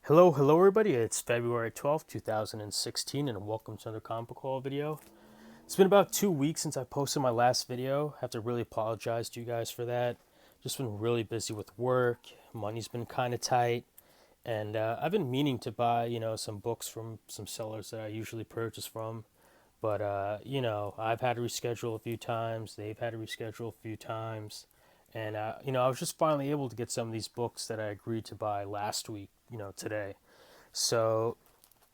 Hello everybody. It's February 12th, 2016, and welcome to another comic book haul video. It's been about 2 weeks since I posted my last video. I have to really apologize to you guys for that. Just been really busy with work. Money's been kind of tight. And I've been meaning to buy, some books from some sellers that I usually purchase from. But, I've had to reschedule a few times. They've had to reschedule a few times. And, I was just finally able to get some of these books that I agreed to buy last week, today. So,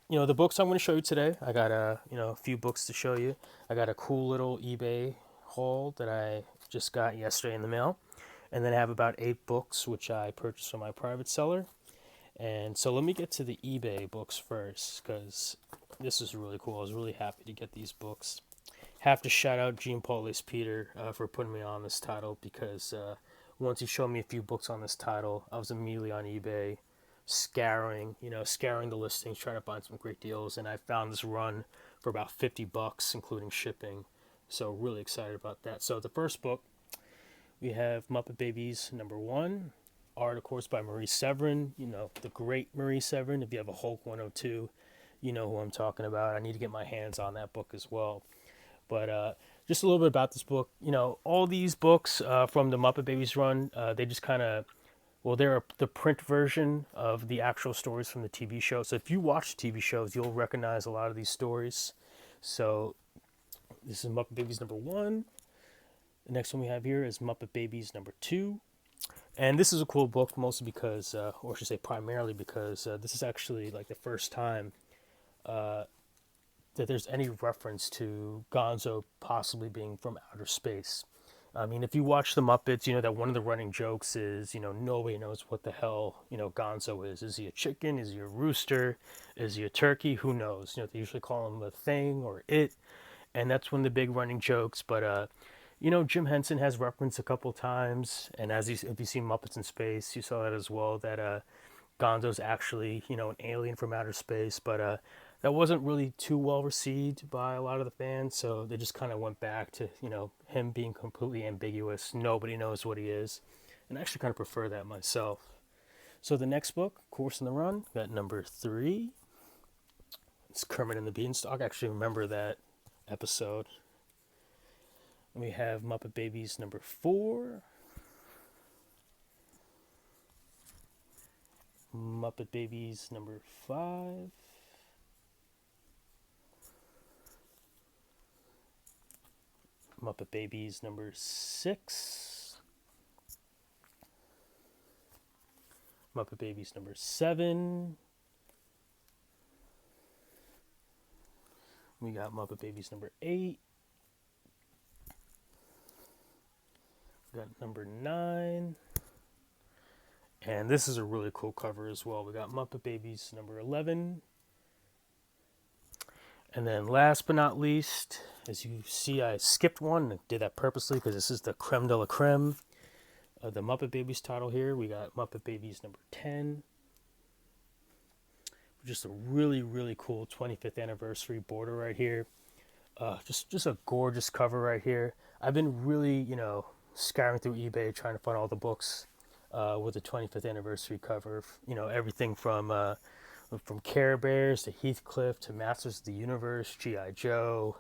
the books I'm going to show you today, I got a few books to show you. I got a cool little eBay haul that I just got yesterday in the mail. And then I have about 8 books, which I purchased from my private seller. And so let me get to the eBay books first, because this is really cool. I was really happy to get these books. Have to shout out Gene Paulus Peter for putting me on this title, because once he showed me a few books on this title, I was immediately on eBay scouring the listings, trying to find some great deals, and I found this run for about $50, including shipping. So really excited about that. So the first book, we have Muppet Babies #1. Art, of course, by Marie Severin. The great Marie Severin. If you have a Hulk 102, you know who I'm talking about. I need to get my hands on that book as well. But just a little bit about this book. All these books from the Muppet Babies run, they just kind of, well, they're the print version of the actual stories from the TV show. So if you watch TV shows, you'll recognize a lot of these stories. So this is Muppet Babies #1. The next one we have here is Muppet Babies #2. And this is a cool book, mostly because, or I should say primarily because, this is actually like the first time that there's any reference to Gonzo possibly being from outer space. I mean, if you watch the Muppets, you know that one of the running jokes is, nobody knows what the hell, Gonzo is. Is he a chicken? Is he a rooster? Is he a turkey? Who knows? They usually call him a thing or it. And that's one of the big running jokes. But, Jim Henson has referenced a couple times. And if you've seen Muppets in Space, you saw that as well, that Gonzo's actually, an alien from outer space. But that wasn't really too well received by a lot of the fans, so they just kind of went back to, him being completely ambiguous. Nobody knows what he is. And I actually kind of prefer that myself. So the next book, Course in the Run, got #3. It's Kermit and the Beanstalk. I actually remember that episode. And we have Muppet Babies #4. Muppet Babies #5. Muppet Babies #6. Muppet Babies #7. We got Muppet Babies #8. We got #9. And this is a really cool cover as well. We got Muppet Babies #11. And then last but not least, as you see, I skipped one and did that purposely because this is the creme de la creme of the Muppet Babies title here. We got Muppet Babies #10. Just a really, really cool 25th anniversary border right here. Just a gorgeous cover right here. I've been really, scouring through eBay trying to find all the books with the 25th anniversary cover. Everything from Care Bears to Heathcliff to Masters of the Universe, G.I. Joe,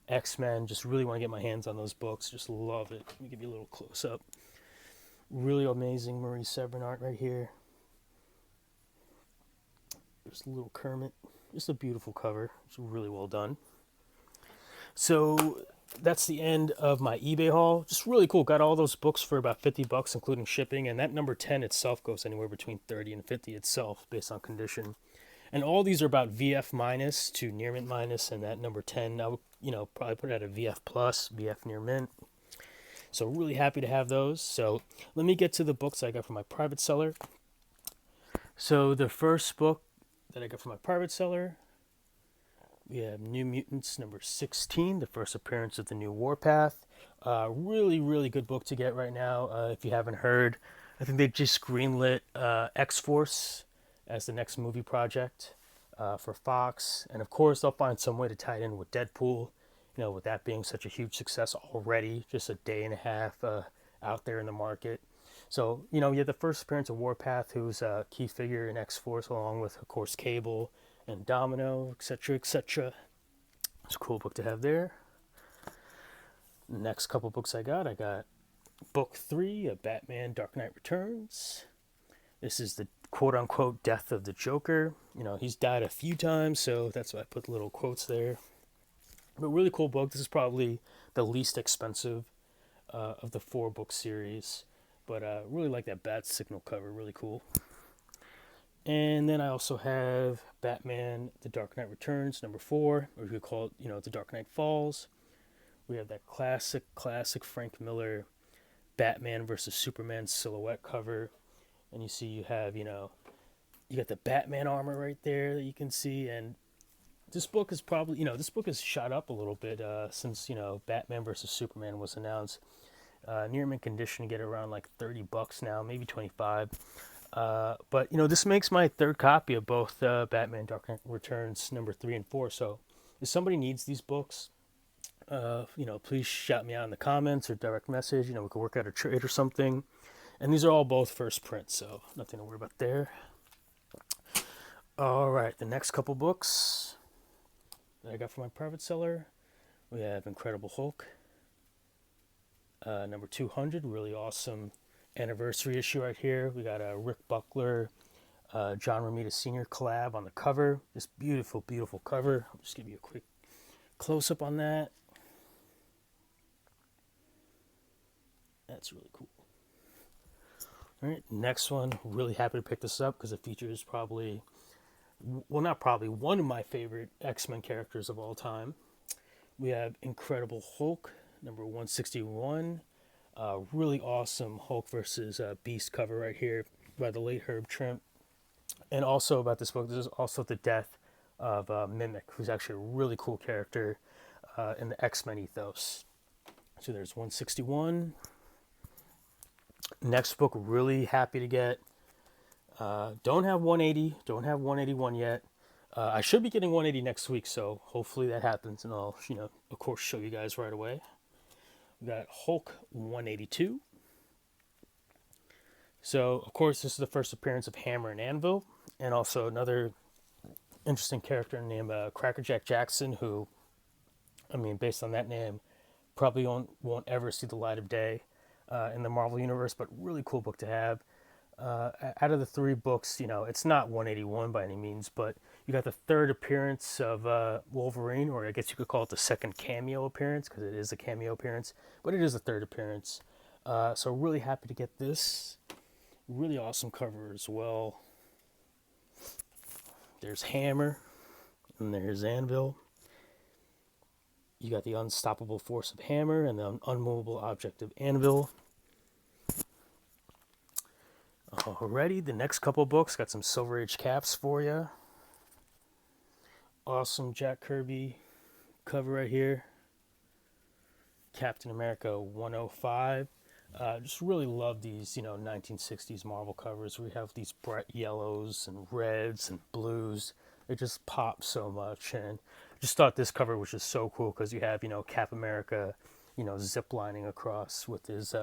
X-Men. Just really want to get my hands on those books. Just love it. Let me give you a little close-up. Really amazing Marie Severin art right here. There's a little Kermit. Just a beautiful cover. It's really well done. So that's the end of my eBay haul. Just really cool. Got all those books for about $50, including shipping. And that #10 itself goes anywhere between 30 and 50 itself, based on condition. And all these are about VF minus to near mint minus, and that #10, I would, probably put it at a VF plus, VF near mint. So really happy to have those. So let me get to the books I got from my private seller. So the first book that I got from my private seller, we have New Mutants #16, the first appearance of the new Warpath. Really, really good book to get right now. If you haven't heard, I think they just greenlit X-Force as the next movie project for Fox. And of course, they'll find some way to tie it in with Deadpool, with that being such a huge success already, just a day and a half out there in the market. So, you know, you had the first appearance of Warpath, who's a key figure in X-Force, along with, of course, Cable and Domino, etc., etc. It's a cool book to have there. Next couple books I got book 3 of Batman Dark Knight Returns. This is the quote-unquote death of the Joker. You know, he's died a few times, so that's why I put little quotes there. But really cool book. This is probably the least expensive of the 4-book series. But really like that Bat Signal cover. Really cool. And then I also have Batman The Dark Knight Returns, number 4. Or you could call it, you know, The Dark Knight Falls. We have that classic Frank Miller Batman versus Superman silhouette cover. And you see you have, you know, you got the Batman armor right there that you can see. And this book is probably, you know, this book has shot up a little bit since, you know, Batman versus Superman was announced. Near mint condition, to get around like $30 now, maybe 25. But, you know, this makes my 3rd copy of both Batman Dark Knight Returns number 3 and 4. So if somebody needs these books, you know, please shout me out in the comments or direct message. You know, we could work out a trade or something. And these are all both first prints, so nothing to worry about there. All right, the next couple books that I got from my private seller, we have Incredible Hulk, number 200, really awesome anniversary issue right here. We got a Rick Buckler, John Romita Sr. collab on the cover. This beautiful, beautiful cover. I'll just give you a quick close-up on that. That's really cool. All right, next one. Really happy to pick this up because it features probably, well, not probably, one of my favorite X-Men characters of all time. We have Incredible Hulk, number 161. Really awesome Hulk versus Beast cover right here by the late Herb Trimp. And also about this book, there's also the death of Mimic, who's actually a really cool character in the X-Men ethos. So there's 161. Next book, really happy to get. Don't have 180, don't have 181 yet. I should be getting 180 next week, so hopefully that happens, and I'll, you know, of course, show you guys right away. We got Hulk 182. So, of course, this is the first appearance of Hammer and Anvil, and also another interesting character named Crackerjack Jackson, who, I mean, based on that name, probably won't ever see the light of day in the Marvel Universe, but really cool book to have. Out of the 3 books, you know, it's not 181 by any means, but you got the 3rd appearance of Wolverine, or I guess you could call it the 2nd cameo appearance, because it is a cameo appearance, but it is the 3rd appearance. So really happy to get this. Really awesome cover as well. There's Hammer, and there's Anvil. You got the unstoppable force of Hammer and the unmovable object of Anvil. Alrighty, the next couple books got some Silver Age caps for you. Awesome Jack Kirby cover right here. Captain America 105. Just really love these, you know, 1960s Marvel covers. We have these bright yellows and reds and blues. It just pops so much, and just thought this cover was just so cool because you have, you know, Cap America, you know, zip lining across with his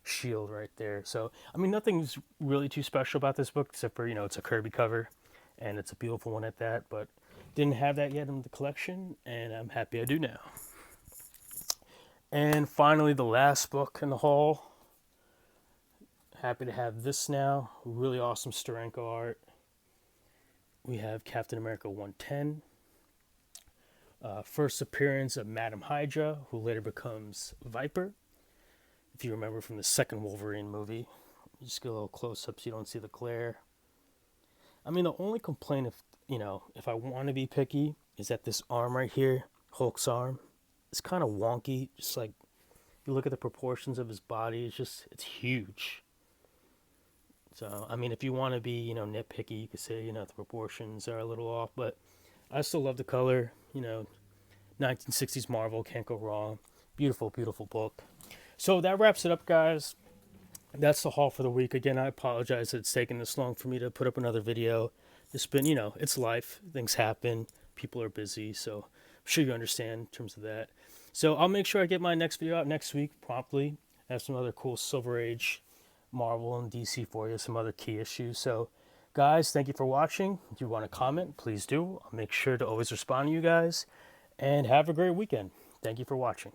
shield right there. So, I mean, nothing's really too special about this book except for, you know, it's a Kirby cover, and it's a beautiful one at that, but didn't have that yet in the collection, and I'm happy I do now. And finally, the last book in the haul. Happy to have this now. Really awesome Steranko art. We have Captain America 110. First appearance of Madam Hydra, who later becomes Viper. If you remember from the second Wolverine movie. Just get a little close up so you don't see the glare. I mean, the only complaint, if I want to be picky, is that this arm right here, Hulk's arm, it's kind of wonky. Just like, you look at the proportions of his body, it's huge. So, I mean, if you want to be, nitpicky, you could say, the proportions are a little off, but I still love the color, 1960s Marvel, can't go wrong. Beautiful, beautiful book. So that wraps it up, guys. That's the haul for the week. Again, I apologize that it's taken this long for me to put up another video. It's been, it's life. Things happen. People are busy, so I'm sure you understand in terms of that. So I'll make sure I get my next video out next week promptly. I have some other cool Silver Age Marvel and DC for you, some other key issues. So, guys, thank you for watching. If you want to comment, please do. I'll make sure to always respond to you guys. And have a great weekend. Thank you for watching.